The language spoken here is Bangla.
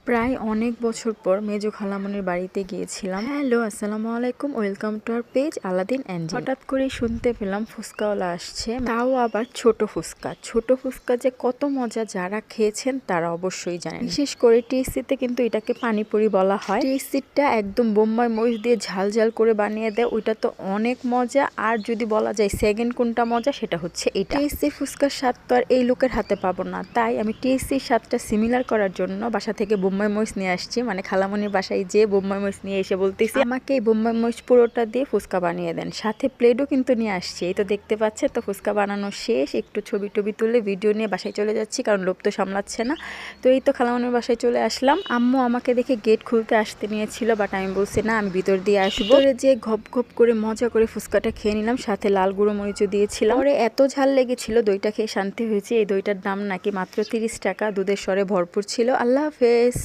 প্রায় অনেক বছর পর মেজো খালামণির বাড়িতে গিয়েছিলাম। হ্যালো, আসসালামু আলাইকুম, welcome to our page Aladdin angel. হঠাৎ করেই শুনতে পেলাম ফুচকাওয়ালা আসছে, তাও আবার ছোট ফুচকা। ছোট ফুচকা যে কত মজা, যারা খেয়েছেন তারা অবশ্যই জানেন। বিশেষ করে টিএসসিতে কিন্তু এটাকে পানিপুরি বলা হয়। টিএসসিটা একদম বোম্বাই মরিচ দিয়ে ঝাল ঝাল করে বানিয়ে দেয়, ওইটা তো অনেক মজা। আর যদি বলা যায় সেকেন্ড কোনটা মজা, সেটা হচ্ছে এটা। টিএসসি ফুচকার স্বাদ তো আর এই লোকের হাতে পাবো না, তাই আমি টিএসসির স্বাদটা সিমিলার করার জন্য বাসা থেকে বোম্বাই মরিচ নিয়ে আসছি। মানে খালামণির বাসায় যে বোম্বাই মরিচ নিয়ে এসে বলতেছি আমাকে এই বোম্বাই মরিচ পুরোটা দিয়ে ফুচকা বানিয়ে দেন, সাথে প্লেটও কিন্তু নিয়ে আসছি। এই তো দেখতে পাচ্ছে। তো ফুচকা বানানো শেষ, একটু ছবি টবি তুলে ভিডিও নিয়ে বাসায় চলে যাচ্ছি, কারণ লোভ তো সামলাচ্ছে না। তো এই তো খালামণির বাসায় চলে আসলাম। আম্মু আমাকে দেখে গেট খুলতে আসতে নিয়েছিল, বাট আমি বলছি না, আমি ভিতর দিয়ে আসবো। যে ঘপ ঘপ করে মজা করে ফুচকাটা খেয়ে নিলাম, সাথে লাল গুঁড়ো মরিচও দিয়েছিলাম। পরে এত ঝাল লেগেছিল, দইটা খেয়ে শান্তি হয়েছে। এই দইটার দাম নাকি মাত্র 30 টাকা, দুধের স্বরে ভরপুর ছিল। আল্লাহ হাফেজ।